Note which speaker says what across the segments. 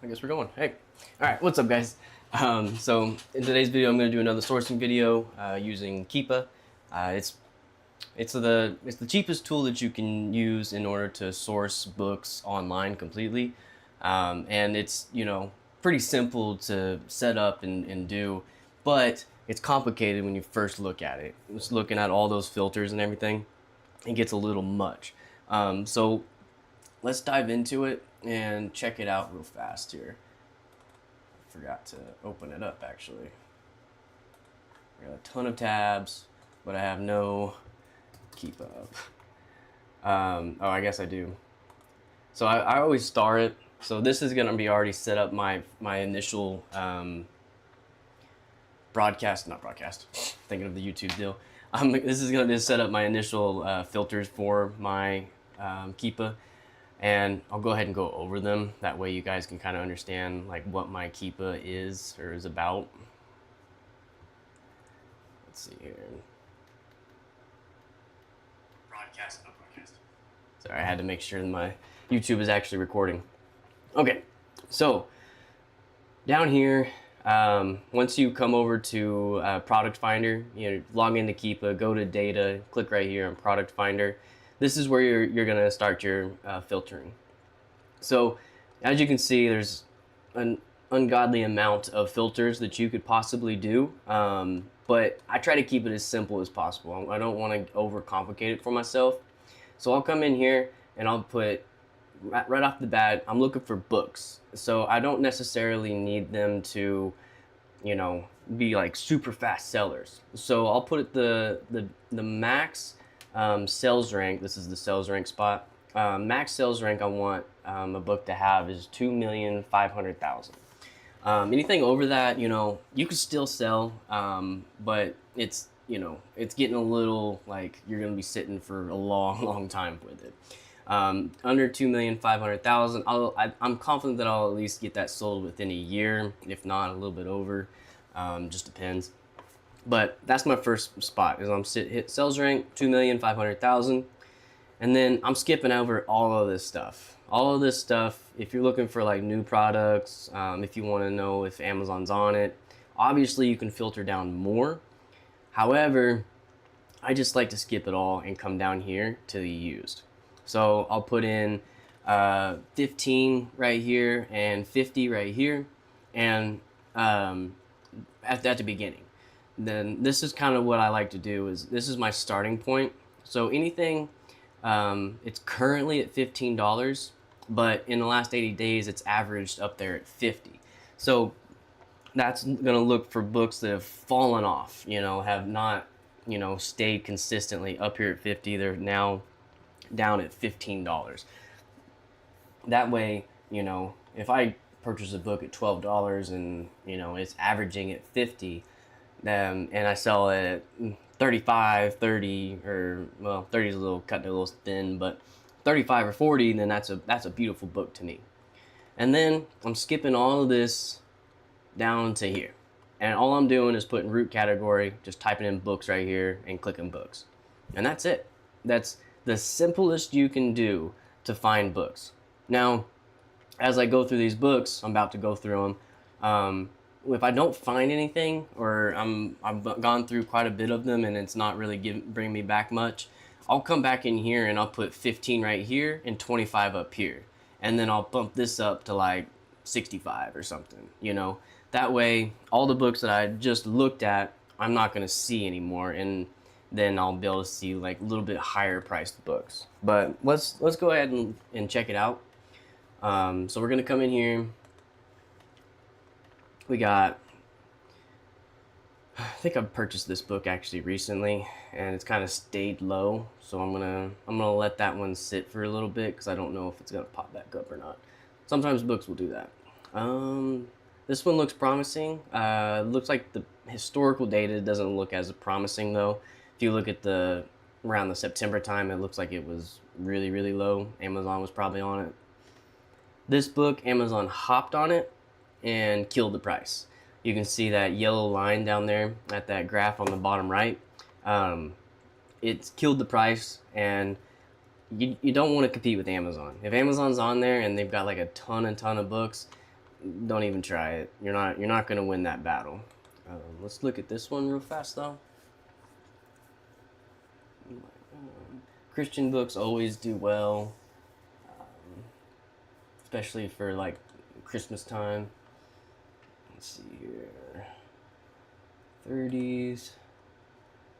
Speaker 1: I guess we're going. Hey, all right, what's up, guys? So in today's video, I'm going to do another sourcing video using Keepa. It's the cheapest tool that you can use in order to source books online completely, and it's pretty simple to set up and do, but it's complicated when you first look at it. Just looking at all those filters and everything, it gets a little much. So let's dive into it and check it out real fast here. I forgot to open it up actually. I got a ton of tabs, but I have no Keepa up. Oh, I guess I do. So I always star it. So this is gonna be already set up my initial not broadcast. Thinking of the YouTube deal. This is gonna be set up my initial filters for my Keepa. And I'll go ahead and go over them. That way you guys can kind of understand like what my Keepa is or is about. Let's see here. Broadcast, no broadcast. Sorry, I had to make sure that my YouTube is actually recording. Okay, so down here, once you come over to Product Finder, log into Keepa, go to Data, click right here on Product Finder. This is where you're gonna start your filtering. So as you can see, there's an ungodly amount of filters that you could possibly do, but I try to keep it as simple as possible. I don't want to overcomplicate it for myself. So I'll come in here and I'll put, right off the bat, I'm looking for books. So I don't necessarily need them to, be like super fast sellers. So I'll put the max sales rank. This is the sales rank spot. Max sales rank I want a book to have is 2,500,000. Anything over that, you can still sell, but it's getting a little like you're gonna be sitting for a long time with it. Under 2,500,000, I'm confident that I'll at least get that sold within a year, if not a little bit over. Just depends. But that's my first spot, is hit sales rank 2,500,000, and then I'm skipping over all of this stuff. All of this stuff, if you're looking for like new products, if you want to know if Amazon's on it, obviously you can filter down more. However, I just like to skip it all and come down here to the used. So I'll put in 15 right here and 50 right here, and at the beginning. Then this is kind of what I like to do, is this is my starting point. So anything, it's currently at $15, but in the last 80 days it's averaged up there at 50. So that's gonna look for books that have fallen off, have not stayed consistently up here at 50. They're now down at $15. That way, if I purchase a book at $12 and it's averaging at 50, and I sell it at 35, 30, or well, 30 is cutting it a little thin, but 35 or 40, then that's a beautiful book to me. And then I'm skipping all of this down to here, and all I'm doing is putting root category, just typing in books right here and clicking books, and that's it. That's the simplest you can do to find books. Now, as I go through these books, I'm about to go through them. If I don't find anything, or I've gone through quite a bit of them and it's not really bringing me back much, I'll come back in here and I'll put 15 right here and 25 up here, and then I'll bump this up to like 65 or something. That way all the books that I just looked at, I'm not going to see anymore, and then I'll be able to see like a little bit higher priced books. But let's go ahead and check it out. So we're going to come in here. We got, I think I purchased this book actually recently, and it's kind of stayed low, so I'm gonna let that one sit for a little bit, because I don't know if it's gonna pop back up or not. Sometimes books will do that. This one looks promising. Looks like the historical data doesn't look as promising though. If you look at around the September time, it looks like it was really low. Amazon was probably on it. This book, Amazon hopped on it and killed the price. You can see that yellow line down there at that graph on the bottom right. It's killed the price, and you don't want to compete with Amazon. If Amazon's on there and they've got like a ton of books, don't even try it. You're not gonna win that battle. Let's look at this one real fast though. Christian books always do well, especially for like Christmas time. Let's see here. 30s.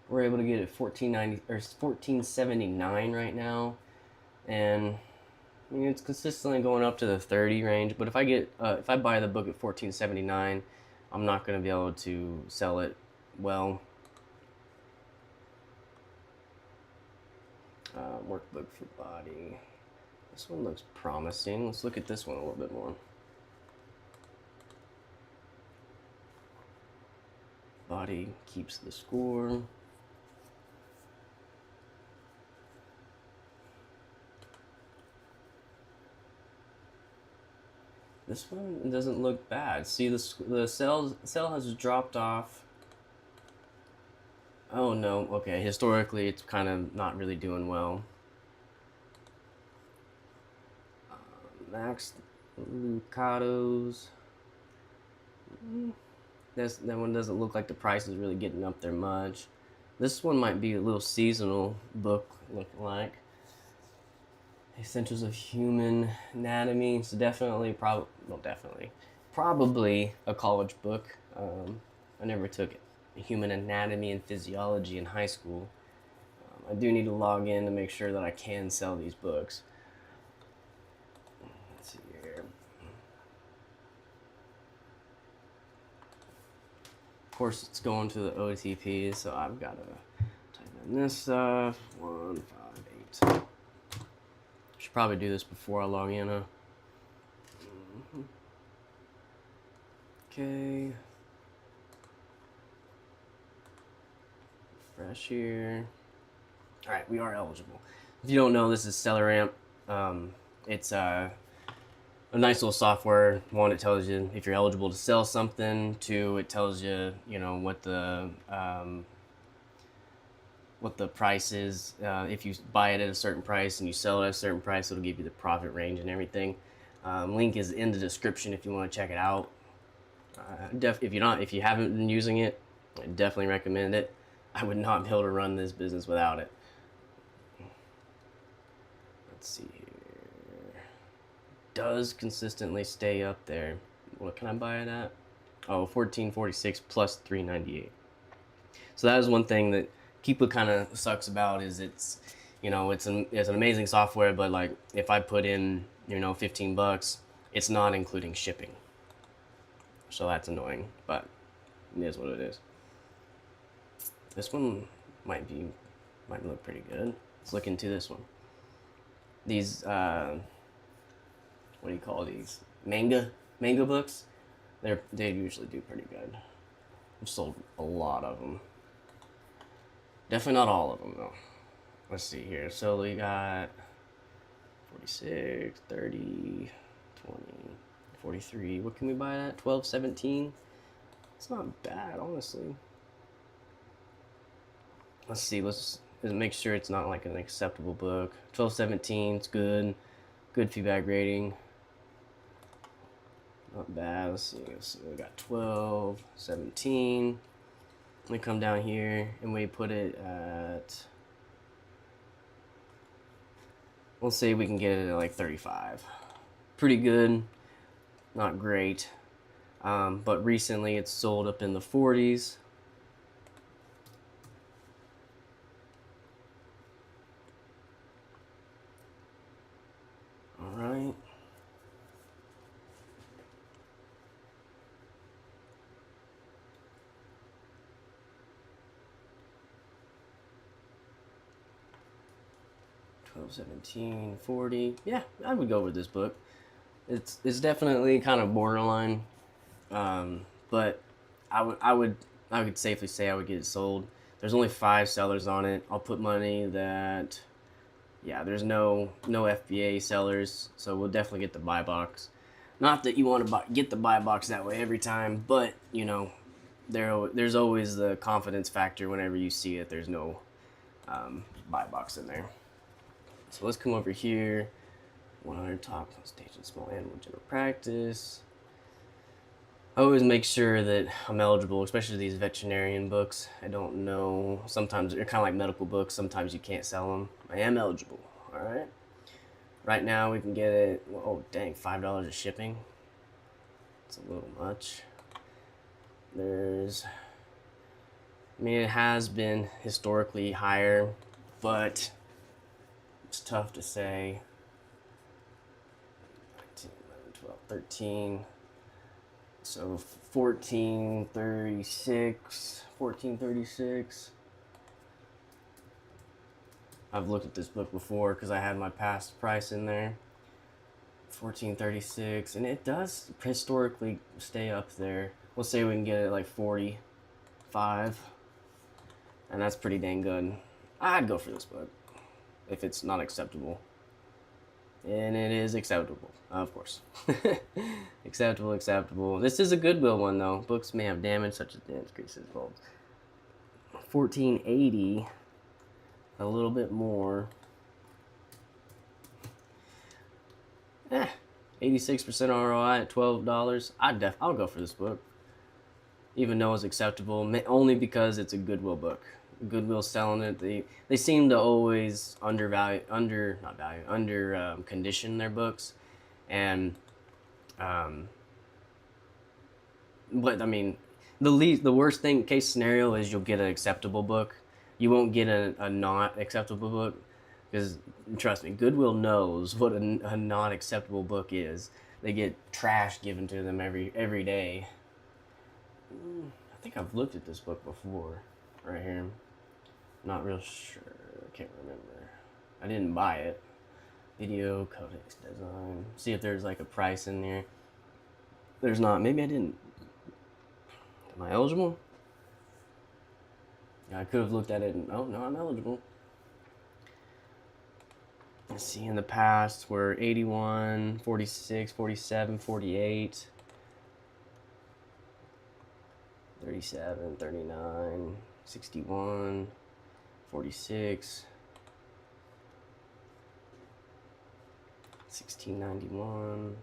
Speaker 1: We're able to get it $14.90 or $14.79 right now, and I mean, it's consistently going up to the 30 range. But if I buy the book at $14.79, I'm not going to be able to sell it well. Workbook for body. This one looks promising. Let's look at this one a little bit more. Body keeps the score. This one doesn't look bad. See, the cell has dropped off. Oh no, okay, historically it's kind of not really doing well. Max Lucados. That one doesn't look like the price is really getting up there much. This one might be a little seasonal book looking like. Essentials of Human Anatomy. It's definitely, probably a college book. I never took Human Anatomy and Physiology in high school. I do need to log in to make sure that I can sell these books. Let's see here. Of course, it's going to the OTP, so I've got to type in this stuff. 158. Should probably do this before I log in. Okay. Refresh here. All right, we are eligible. If you don't know, this is SellerAmp. It's a nice little software. One, it tells you if you're eligible to sell something. Two, it tells you, what the price is. If you buy it at a certain price and you sell it at a certain price, it'll give you the profit range and everything. Link is in the description if you want to check it out. If you haven't been using it, I definitely recommend it. I would not be able to run this business without it. Let's see here. Does consistently stay up there. What can I buy it at? Oh, $14.46 plus $3.98. So that is one thing that Keepa kind of sucks about, is it's an amazing software, but like if I put in $15, it's not including shipping. So that's annoying, but it is what it is. This one might look pretty good. Let's look into this one. These what do you call these? Manga books. They usually do pretty good. I've sold a lot of them. Definitely not all of them though. Let's see here. So we got 46, 30, 20, 43. What can we buy at? 12, 17. It's not bad, honestly. Let's see. Let's make sure it's not like an acceptable book. 12, 17. It's good. Good feedback rating. Not bad. Let's see. We got 12, 17. We come down here and we put it at, we'll say we can get it at like 35. Pretty good, not great. But recently it's sold up in the 40s. All right. $17, $40. Yeah, I would go with this book. It's definitely kind of borderline, but I would safely say I would get it sold. There's only 5 sellers on it. I'll put money that, yeah, there's no FBA sellers, so we'll definitely get the buy box. Not that you want to get the buy box that way every time, but there's always the confidence factor whenever you see it. There's no buy box in there. So let's come over here. 100 top stage and small animal general practice. I always make sure that I'm eligible, especially these veterinarian books. I don't know. Sometimes they're kind of like medical books. Sometimes you can't sell them. I am eligible. All right. Right now we can get it. Oh dang, $5 of shipping. It's a little much. I mean, it has been historically higher, but it's tough to say. 19, 11, 12, 13. So 1436. I've looked at this book before because I had my past price in there. 1436, and it does historically stay up there. We'll say we can get it like 45, and that's pretty dang good. I'd go for this book if it's not acceptable. And it is acceptable, of course. Acceptable. This is a Goodwill one, though. Books may have damage, such as dents, creases, bulbs. 1480, a little bit more. 86% ROI at $12. I'll go for this book, even though it's acceptable, only because it's a Goodwill book. Goodwill's selling it. They seem to always condition their books, and but I mean, the worst case scenario is you'll get an acceptable book. You won't get a not acceptable book, because trust me, Goodwill knows what a not acceptable book is. They get trash given to them every day. I think I've looked at this book before, right here. Not real sure. I can't remember. I didn't buy it. Video codex design. See if there's like a price in there. There's not. Maybe I didn't. Am I eligible? Yeah, I could have looked at it and, oh no, I'm eligible. Let's see, in the past we're 81, 46, 47, 48, 37, 39, 61, 46, 1691,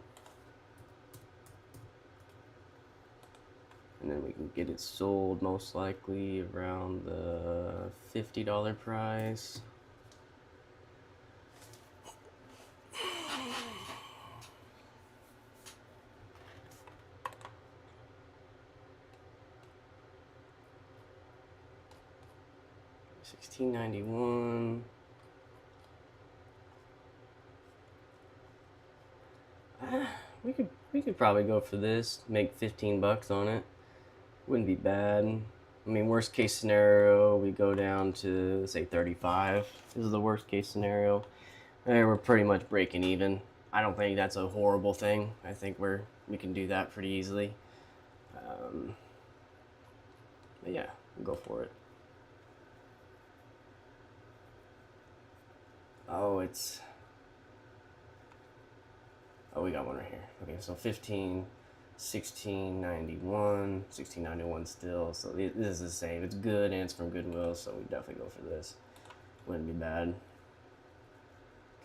Speaker 1: and then we can get it sold most likely around the $50 price. $16.91. We could probably go for this. Make 15 bucks on it. Wouldn't be bad. I mean, worst case scenario, we go down to say 35. This is the worst case scenario. And we're pretty much breaking even. I don't think that's a horrible thing. I think we can do that pretty easily. But yeah, we'll go for it. Oh, we got one right here. Okay, so 15, 1691, 1691 still. So this is the same. It's good and it's from Goodwill, so we definitely go for this. Wouldn't be bad.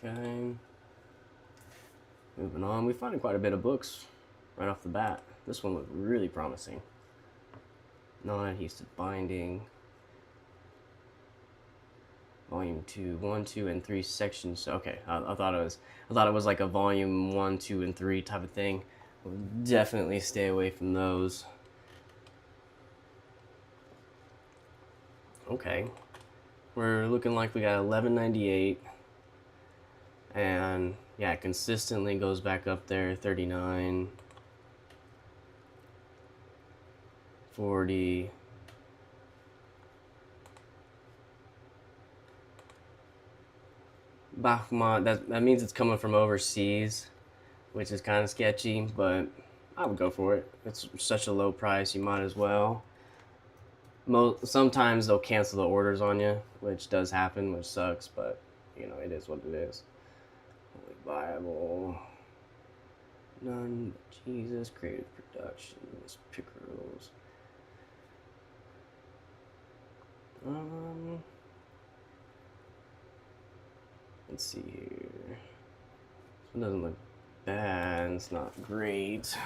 Speaker 1: Okay. Moving on. We found quite a bit of books right off the bat. This one looked really promising. Non-adhesive binding. Volume 2, 1, 2, and 3 sections. Okay, I thought it was like a volume 1, 2, and 3 type of thing. We'll definitely stay away from those. Okay, we're looking like we got $11.98, and yeah, it consistently goes back up there. 39, 40. Bahman, that means it's coming from overseas, which is kind of sketchy, but I would go for it. It's such a low price, you might as well. Sometimes they'll cancel the orders on you, which does happen, which sucks, but you know, it is what it is. Holy Bible. None, Jesus, Creative Productions, Pickerels. Let's see here. It doesn't look bad. It's not great.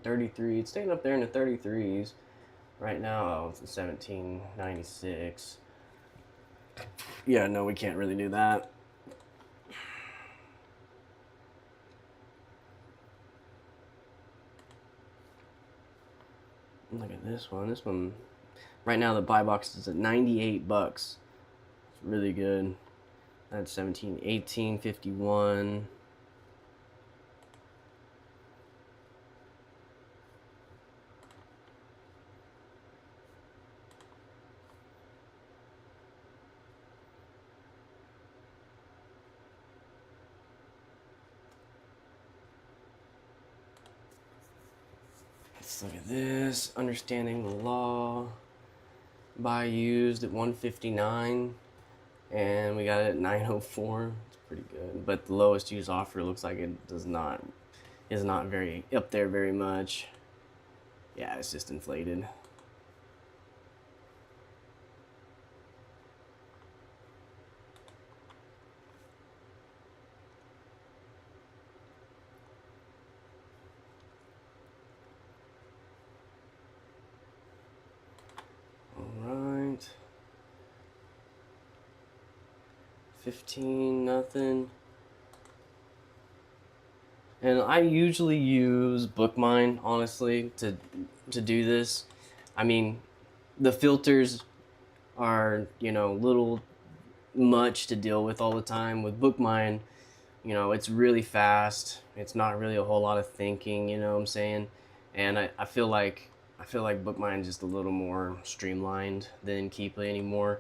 Speaker 1: 33. It's staying up there in the 33s. Right now, oh, it's 1796. Yeah, no, we can't really do that. Look at this one. This one, right now the buy box is at 98 bucks. It's really good. That's 17, 1851. Let's look at this. Understanding the Law. Buy used at 159, and we got it at 904. It's pretty good, but the lowest used offer looks like it is not very up there very much. Yeah, it's just inflated. All right. 15, nothing. And I usually use Bookmine, honestly, to do this. I mean, the filters are, you know, little much to deal with all the time. With Bookmine, you know, it's really fast. It's not really a whole lot of thinking, you know what I'm saying? And I feel like Bookmine is just a little more streamlined than Keepa anymore.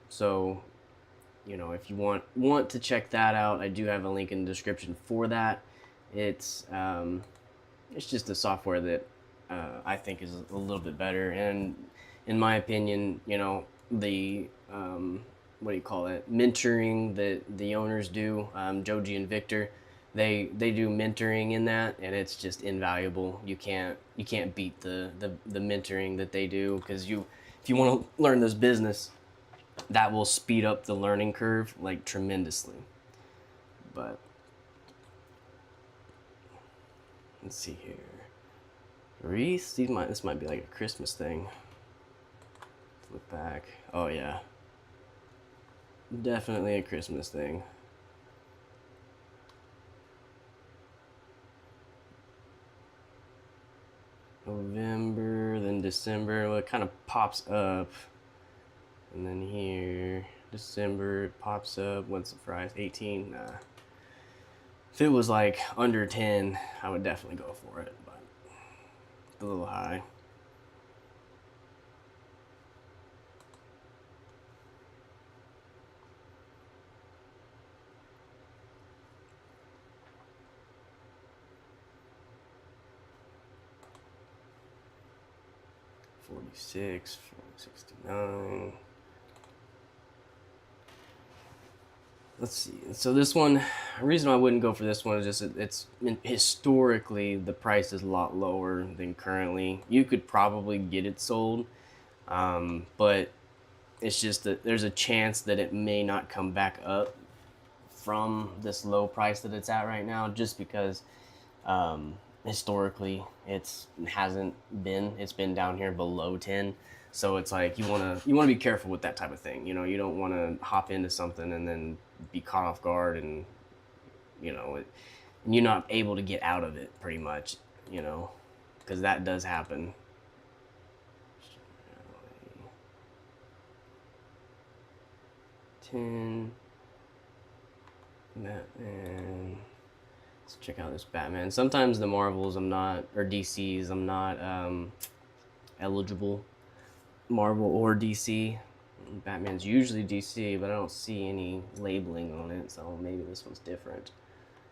Speaker 1: So, you know, if you want to check that out, I do have a link in the description for that. It's just a software that I think is a little bit better, and in my opinion, you know, the what do you call it, mentoring that the owners do, Joji and Victor, they do mentoring in that, and it's just invaluable. You can't beat the mentoring that they do, because if you want to learn this business, that will speed up the learning curve like tremendously. But let's see here. Wreaths, this might be like a Christmas thing. Flip back. Oh yeah. Definitely a Christmas thing. November, then December. Well, it kind of pops up. And then here, December, it pops up. What's the price? 18? Nah. If it was like under 10, I would definitely go for it, but a little high. $46, $69. Let's see. So this one, the reason I wouldn't go for this one is just it's historically the price is a lot lower than currently. You could probably get it sold, but it's just that there's a chance that it may not come back up from this low price that it's at right now, just because historically it's been down here below 10. So it's like you want to be careful with that type of thing. You know, you don't want to hop into something and then be caught off guard, and you know you're not able to get out of it pretty much, you know, because that does happen. Batman. Let's check out this Batman. Sometimes the Marvels I'm not, or DCs I'm not eligible. Marvel or DC. Batman's usually DC, but I don't see any labeling on it, so maybe this one's different.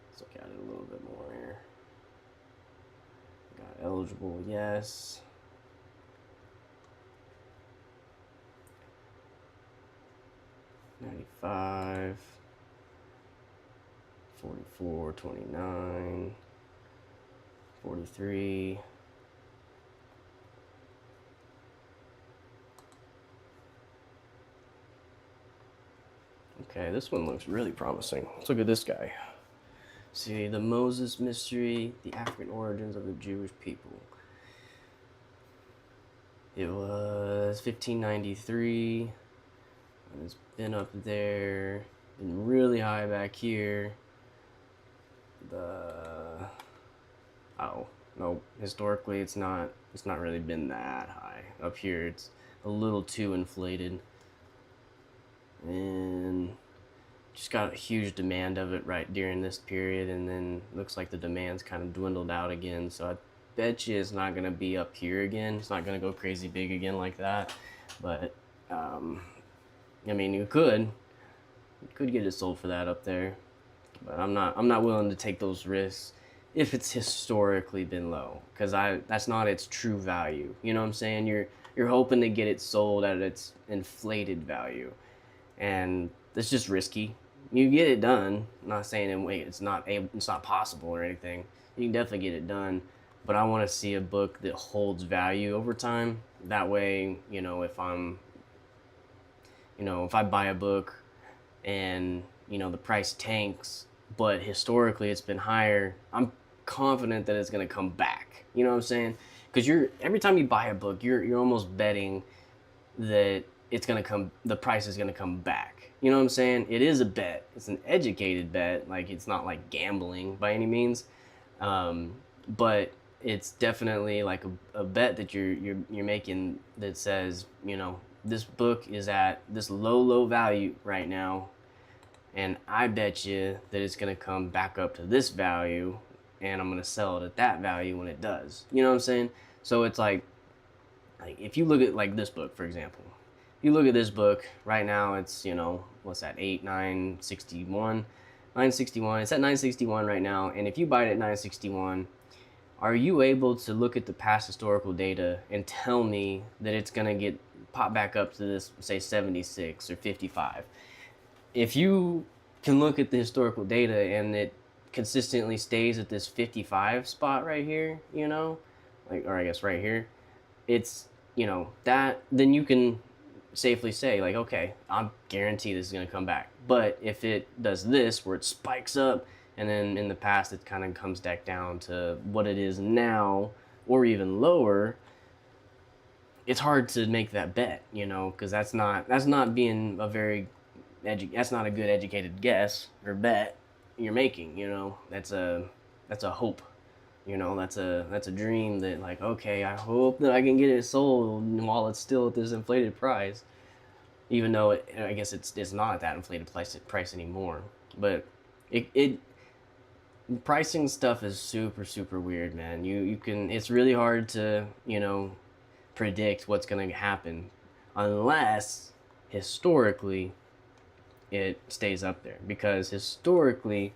Speaker 1: Let's look at it a little bit more here. Got eligible, yes. $95, $44, $29, $43. Okay, this one looks really promising. Let's look at this guy. See, the Moses mystery, the African origins of the Jewish people. It was 1593. It's been up there, been really high back here. Oh, no, historically it's not really been that high. Up here it's a little too inflated. And just got a huge demand of it right during this period, and then looks like the demand's kind of dwindled out again. So I bet you it's not gonna be up here again. It's not gonna go crazy big again like that. But I mean, you could get it sold for that up there, but I'm not willing to take those risks if it's historically been low, because that's not its true value. You know what I'm saying? You're hoping to get it sold at its inflated value, and it's just risky. You get it done. I'm not saying it's not possible or anything. You can definitely get it done, but I want to see a book that holds value over time. That way, if I buy a book and the price tanks, but historically it's been higher, I'm confident that it's gonna come back. You know what I'm saying? Because every time you buy a book, you're almost betting that the price is gonna come back. You know what I'm saying? It is a bet. It's an educated bet. Like, it's not like gambling by any means, but it's definitely like a bet that you're making that says, this book is at this low value right now, and I bet you that it's gonna come back up to this value, and I'm gonna sell it at that value when it does. You know what I'm saying? So it's like if you look at like this book, for example. You look at this book right now, it's, what's that, 961. It's at 961 right now, and if you buy it at 961, are you able to look at the past historical data and tell me that it's gonna get pop back up to this, say, 76 or 55? If you can look at the historical data and it consistently stays at this 55 spot right here, or I guess right here, it's, that, then you can safely say, like, okay, I'm guaranteed this is going to come back. But if it does this, where it spikes up, and then in the past it kind of comes back down to what it is now, or even lower, it's hard to make that bet, because that's not being that's not a good educated guess or bet you're making. That's a hope. That's a dream that, like, okay, I hope that I can get it sold while it's still at this inflated price, even though I guess it's not at that inflated price anymore. But it pricing stuff is super weird, man. It's really hard to predict what's gonna happen unless historically it stays up there, because historically,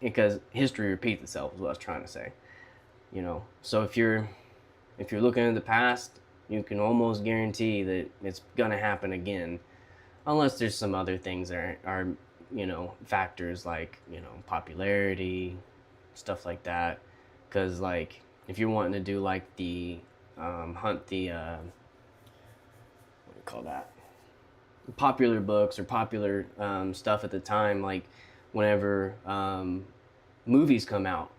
Speaker 1: because history repeats itself is what I was trying to say. So if you're looking at the past, you can almost guarantee that it's gonna happen again, unless there's some other things that are factors like popularity, stuff like that. Because, like, if you're wanting to do like the hunt the what do you call that, popular books or popular stuff at the time, like whenever movies come out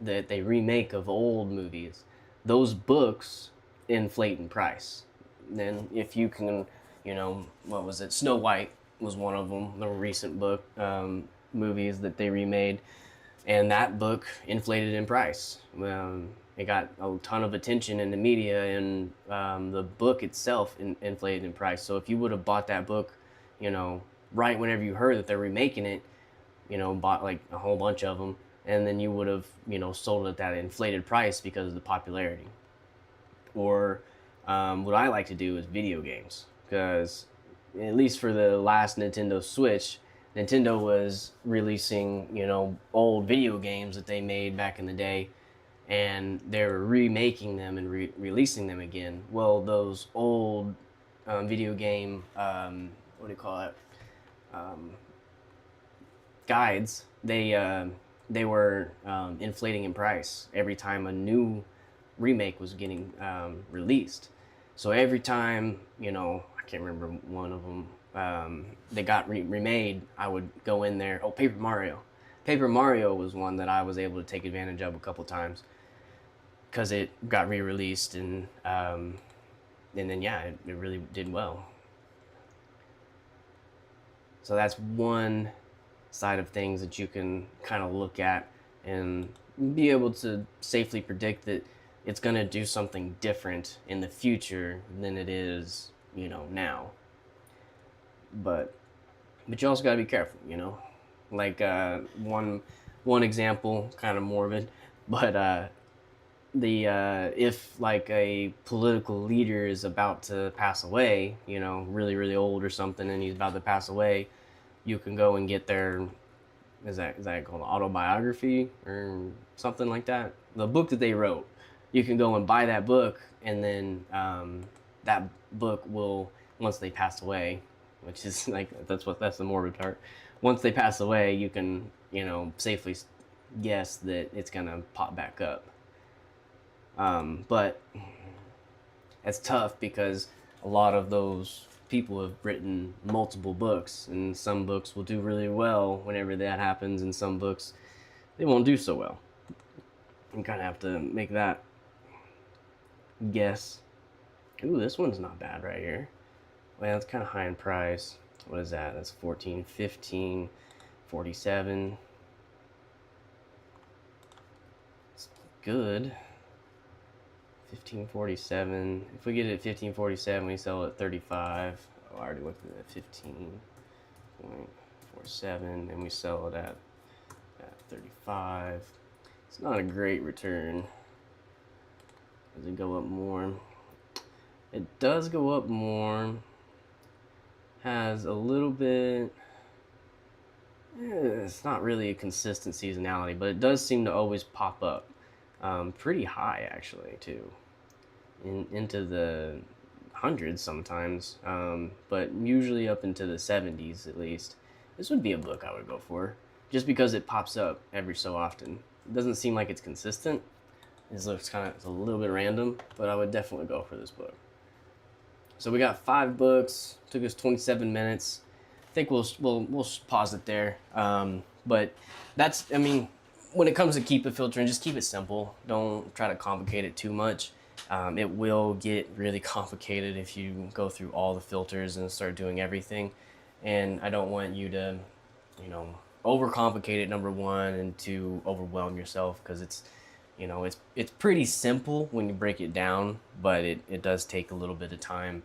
Speaker 1: that they remake of old movies, those books inflate in price. Then if you can, what was it? Snow White was one of them, the recent book movies that they remade, and that book inflated in price. It got a ton of attention in the media, and the book itself inflated in price. So if you would have bought that book, right whenever you heard that they're remaking it, bought like a whole bunch of them, and then you would have, sold it at that inflated price because of the popularity. Or what I like to do is video games, because at least for the last Nintendo Switch, Nintendo was releasing, old video games that they made back in the day, and they were remaking them and releasing them again. Well, those old video game, what do you call it? Guides, they were inflating in price every time a new remake was getting released. So every time, I can't remember one of them, they got remade, I would go in there. Oh, Paper Mario. Paper Mario was one that I was able to take advantage of a couple times because it got re-released, and then yeah, it really did well. So that's one side of things that you can kind of look at and be able to safely predict that it's going to do something different in the future than it is, you know, now. But you also got to be careful, you know. Like one example, kind of morbid, but if like a political leader is about to pass away, you know, really old or something, and he's about to pass away, you can go and get their, is that called autobiography or something like that? The book that they wrote. You can go and buy that book, and then that book will, once they pass away, which is like, that's the morbid part. Once they pass away, you can, you know, safely guess that it's gonna pop back up. But it's tough because a lot of those people have written multiple books, and some books will do really well whenever that happens, and some books, they won't do so well. You kind of have to make that guess. Ooh, this one's not bad right here. Well, it's kind of high in price. What is that? That's 14, 15, 47. It's good. 1547. If we get it at 1547, we sell it at 35. Oh, I already looked at it at 15.47, and we sell it at 35. It's not a great return. Does it go up more? It does go up more. Has a little bit. It's not really a consistent seasonality, but it does seem to always pop up. Pretty high actually too, into the hundreds sometimes, but usually up into the 70s at least. This would be a book I would go for, just because it pops up every so often. It doesn't seem like it's consistent. It looks it's a little bit random, but I would definitely go for this book. So we got 5 books. Took us 27 minutes. I think we'll pause it there. But that's, I mean, when it comes to Keepa filtering, just keep it simple. Don't try to complicate it too much. It will get really complicated if you go through all the filters and start doing everything. And I don't want you to, you know, overcomplicate it, number one, and to overwhelm yourself, because it's, you know, it's pretty simple when you break it down, but it does take a little bit of time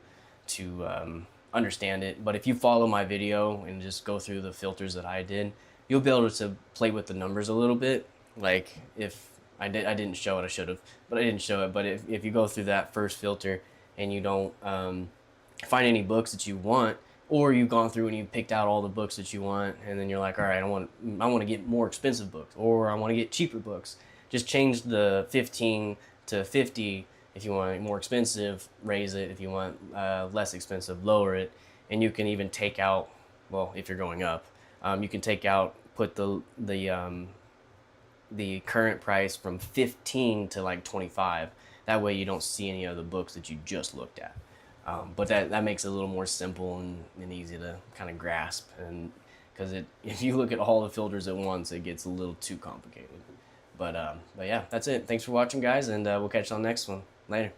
Speaker 1: to understand it. But if you follow my video and just go through the filters that I did, you'll be able to play with the numbers a little bit. Like if I didn't show it, I should have, but I didn't show it. But if you go through that first filter and you don't find any books that you want, or you've gone through and you picked out all the books that you want, and then you're like, all right, I want to get more expensive books, or I want to get cheaper books. Just change the 15 to 50 if you want more expensive, raise it. If you want less expensive, lower it. And you can even take out, well, if you're going up, you can take out, put the current price from 15 to like 25. That way you don't see any of the books that you just looked at. But that makes it a little more simple and easy to kind of grasp. And because if you look at all the filters at once, it gets a little too complicated. But yeah, that's it. Thanks for watching, guys, and we'll catch you on the next one. Later.